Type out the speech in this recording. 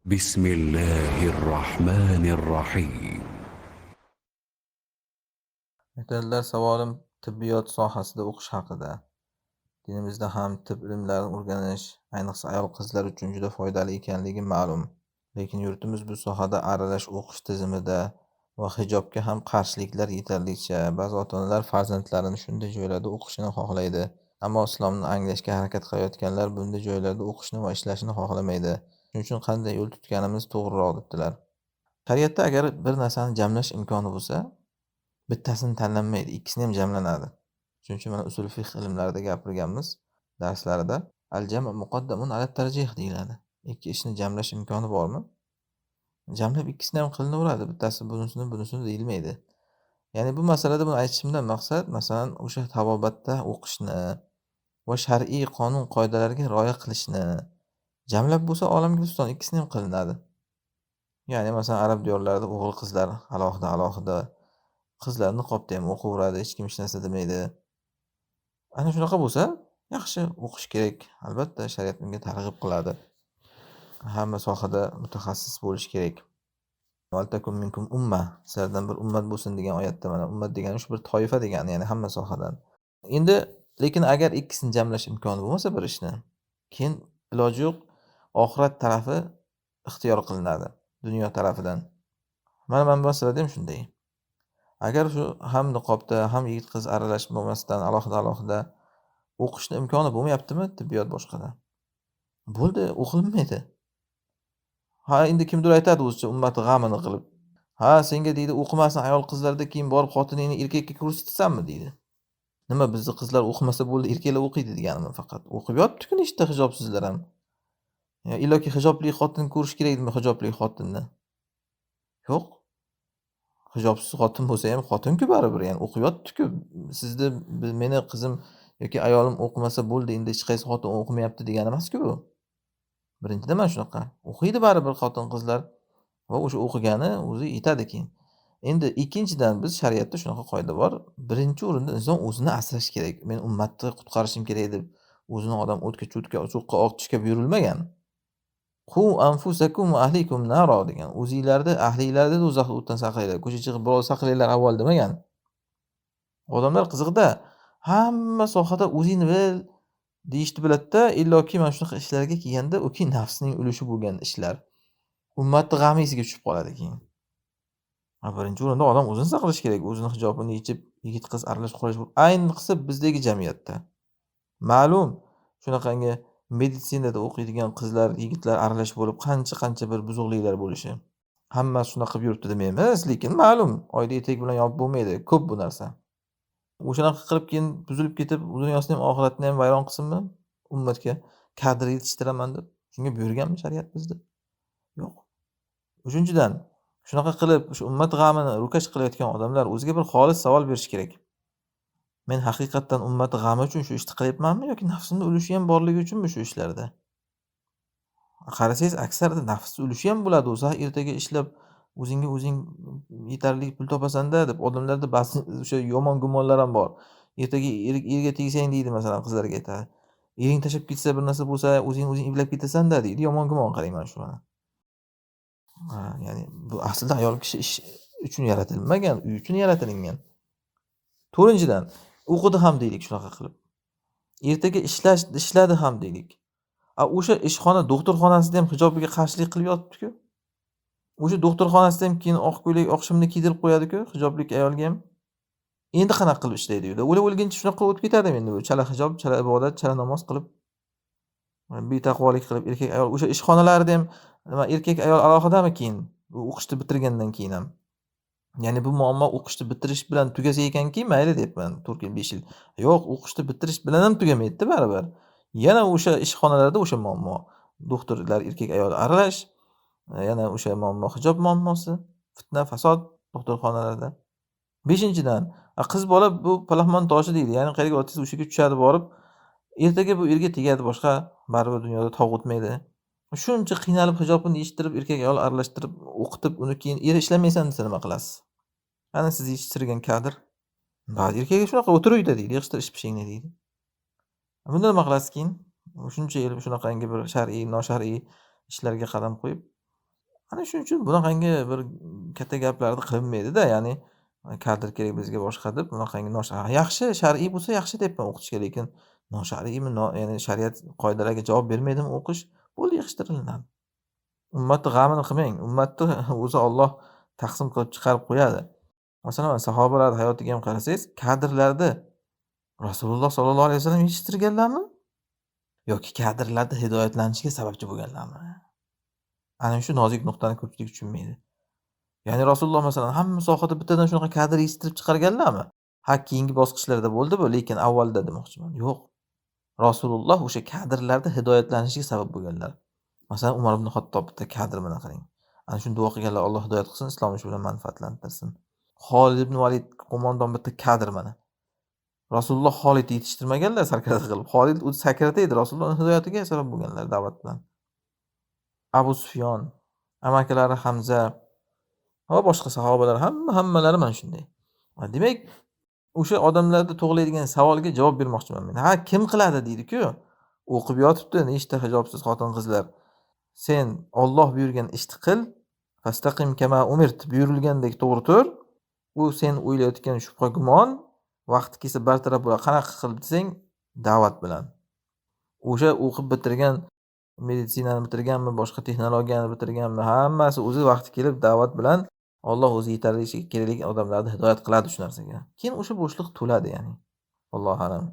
بسم الله الرحمن الرحيم. Aytadilar, savolim tibbiyot sohasida o'qish haqida. Dinimizda ham tibb ilmlarini o'rganish, ayniqsa ayol qizlar uchun juda foydali ekanligi ma'lum. Lekin yurtimiz bu sohada aralash o'qish tizimida va hijobga ham qarshiliklar yetarlicha. Ba'zi ota-onalar farzandlarini shunday joylarda o'qishini xohlaydi, ammo islomni anglashga harakat qilayotganlar bunday joylarda o'qishni va ishlashni xohlamaydi. Shuning uchun qanday yo'l tutganimiz to'g'riroq debdilar. Shariatda agar bir narsani jamlash imkoni bo'lsa, bittasini tanlanmaydi, ikkisini ham jamlanadi. Shuning uchun mana usul fiqh ilmlarida gapirganmiz darslarida al-jam' muqaddamun ala tarjih deyiladi. Ikki ishni jamlash imkoni bormi? Jamlab ikkisini ham qilinaveradi. Bittasi bunisini deyilmaydi. Ya'ni bu masalada buni aytishimdan maqsad, masalan, o'sha tabobatda o'qishni va shar'iy qonun qoidalarga rioya qilishni jamlab bo'lsa olamga Guliston ikkisini ham qilinadi. Ya'ni masalan arab diyorlarida o'g'il qizlar alohida qizlar niqobda ham o'qiveradi, hech kim hech narsa demaydi. Ana shunaqa bo'lsa, yaxshi o'qish kerak. Albatta, shariat bunga targ'ib qiladi. Hamma sohada mutaxassis bo'lish kerak. Valtakum minkum umma, sizlardan bir ummat bo'lsin degan oyatda mana ummat degani shu bir toifa degani, ya'ni hamma sohadan. Endi lekin agar ikkisini jamlash imkoni bo'lmasa bir ishni, keyin iloji yo'q oxirat tarafi ixtiyor qilinadi dunyo tarafidan. Mana masalada ham shunday. Agar shu ham niqobda, ham yigit qiz aralashib bo'lmasdan alohida o'qishni imkoni bo'lmayaptimi tibbiyot boshqada? Bo'ldi, o'qilinmaydi. Ha, endi kimdir aytadi o'zicha ummati g'amini qilib. Ha, senga deydi o'qimasin ayol qizlarda keyin borib xotiningni erkakka ko'rsatasanmi deydi. Nima bizni qizlar o'qimasa bo'ldi, erkaklar o'qiydi deganimi faqat? O'qib yotibdi-ku nechta hijobsizlar ham. Illoki hijobli xotin ko'rish kerakmi hijobli xotinni? Yo'q. Hijobsiz xotin bo'lsa ham xotin-ku baribir, ya'ni o'qib yotibdi-ku. Sizni meni qizim yoki ayolim o'qimasa bo'ldi, endi hech qaysi xotin o'qimayapti degani emas-ku bu. Birinchidan mana shunaqa. O'qiydi baribir xotin-qizlar va o'sha o'qigani o'zi yetadi keyin. Endi ikkinchidan biz shariatda shunaqa qoida bor. Birinchi o'rinda inson o'zini asrash kerak. Men ummatni qutqarishim kerak deb o'zini odam o'tga cho'qqa otishga buyurilmagan. Qu anfusakum va ahlikum naro degan. O'zingizlarni, ahlilarni do'zax o'tdan saqlanglar. Ko'cha chiqib birov saqlanglar avval demagan. Odamlar qiziqda hamma sohada o'zingni bil deyishni biladi-da, illoki mana shunaqa ishlarga kelganda u keyin nafsning ulushi bo'lgan ishlar. Ummatni g'amisiga tushib qoladi keyin. Birinchi o'rinda odam o'zini saqlash kerak, o'zini hijobini yechib, yigit qiz aralashib qolish. Ayniqsa bizdagi jamiyatda. Ma'lum, shunaqangi meditsinada o'qiydigan qizlar, yigitlar aralashib bo'lib qancha bir buzuqliklar bo'lishi. Hammasi shunaqa qilib yuribdi demaymiz, lekin ma'lum, oyda etek bilan yopib bo'lmaydi, ko'p bu narsa. O'shanaqa qilib keyin buzilib ketib, dunyosini ham oxiratini ham vayron qilsinmi? Ummatga kadr yetishtiraman deb. Shunga buyurganmi shariat bizda? Yo'q. Uchinchidan, shunaqa qilib, o'sha ummat g'amini ro'kash qilayotgan odamlar o'ziga bir xolis savol berish kerak. Men haqiqatan ummat g'ami uchun shu ishni qilyapmanmi yoki nafsimni ulushi ham borligi uchunmi shu ishlarda? Qarasangiz aksarida nafsni ulushi ham bo'ladi. O'zi ertaga ishlab o'zingga o'zing yetarli pul topasan-da deb odamlarda ba'zi o'sha yomon gumonlar ham bor. Ertaga erga tegsang deydi masalan qizlarga aytadi. Ering tashab ketsa bir narsa bo'lsa o'zing evlab ketasan-da deydi. Yomon gumon qiling mana shu mana. Ya'ni bu aslida ayol kishi ish uchun yaratilmagan, uy uchun yaratilgan. To'rtinchidan, o'qidi ham deylik shunaqa qilib. Ertaga ishladi ham deylik. O'sha ishxona doktorxonasida ham hijobiga qarshilik qilib yotibdi-ku. O'sha doktorxonasida ham keyin oq ko'ylak, oq shimni kiydirib qo'yadi-ku, hijoblik ayolga ham. Endi qanaqa qilib ishlaydi uyda? O'lguncha shunaqa o'tib ketadi endi bu. Chala hijob, chala ibodat, chala namoz qilib, betaqvolik qilib erkak ayol o'sha ishxonalarida ham nima erkak ayol alohidami keyin o'qishni bitirgandan keyin ham. Ya'ni bu muammo o'qishni bitirish bilan tugasa ekanki, mayli debman, 4-5 yil. Yo'q, o'qishni bitirish bilan ham tugamaydi-da baribir. Yana o'sha ishxonalarda o'sha muammo. Doktorlar erkak ayol aralash, yana o'sha muammo hijob muammosi, fitna, fasod doktorxonalarda. 5-dan, qiz bola bu palaxmon toshi deydi. Ya'ni qayerga otsangiz o'shaga tushadi borib, ertaga bu erga tegadi boshqa, baribir dunyoda tog' o'tmaydi. Shuncha qiynalib hijobini yechtirib, erkak ayol aralashtirib, o'qitib, uni keyin ishlamaysan desa nima qilasiz? Ana siz yetishtirgan kadr. Ba'zi erkaklar shunaqa o'tir uyda deydi, yig'ishtir ish pishingni deydi. Bunda nima qilasiz keyin? Shuncha yil shunaqangi bir shar'iy, noshar'iy ishlarga qadam qo'yib Ana shuning uchun bunaqangi bir katta gaplarni qilinmaydi-da, ya'ni kadr kerak bizga boshqa deb bunaqangi yaxshi shar'iy bo'lsa yaxshi deyapman o'qitishga, lekin noshar'iymi, ya'ni shariat qoidalariga javob bermaydimi o'qish, bo'ldi yig'ishtiringlar. Ummatni g'amini qilmang. Ummatni o'zi Alloh taqsim qilib chiqarib qo'yadi. Masalan, sahobalar hayotiga ham qarasangiz, kadrlarni Rasululloh sollallohu alayhi vasallam yetishtirganlarmi? Yoki kadrlarda hidoyatlanishiga sababchi bo'lganlarmi? Ana shu nozik nuqtani ko'pchilik tushunmaydi. Ya'ni Rasululloh masalan hamma sohada bittadan shunaqa kadr yetishtirib chiqarganlarmi? Ha, keyingi bosqichlarda bo'ldi bu, lekin avvalda demoqchiman. Yo'q. Rasululloh o'sha kadrlarda hidoyatlanishiga sabab bo'lganlar. Masalan, Umar ibn Xattob bitta kadr bilan qarang. Ana shuni duo qilganlar, Alloh hidoyat qilsin, islomni shu bilan manfaatlantirsin. Xolid ibn Valid qo'mondon bitta kadr mana. Rasululloh Xolidni yetishtirmaganlar sarkarda qilib. Xolid o'zi sakrata edi, Rasulullohning hidoyatiga sabab bo'lganlar da'vat bilan. Abu Sufyon, amakilari Hamza va boshqa sahobalar hammalari mana shunday. Demak, o'sha odamlarda tug'iladigan savolga javob bermoqchiman men. Ha, kim qiladi deydi-ku. O'qib yotibdi nechta hijobsiz xotin-qizlar. Sen Alloh buyurgan ishni qil, fastaqim kama umirt buyurilgandek to'g'ri tur. U sen o'ylayotgan shubha gumon vaqti kelsa bartaraf bo'ladi. Qanaqa qil desang, da'vat bilan. O'sha o'qib bitirgan, meditsinani bitirganmi, boshqa texnologiyani bitirganmi, hammasi o'zi vaqti kelib da'vat bilan Alloh o'zi yetarli kerakli odamlarni hidoyat qiladi shu narsaga. Keyin o'sha bo'shliq to'ladi ya'ni. Allohu a'lam.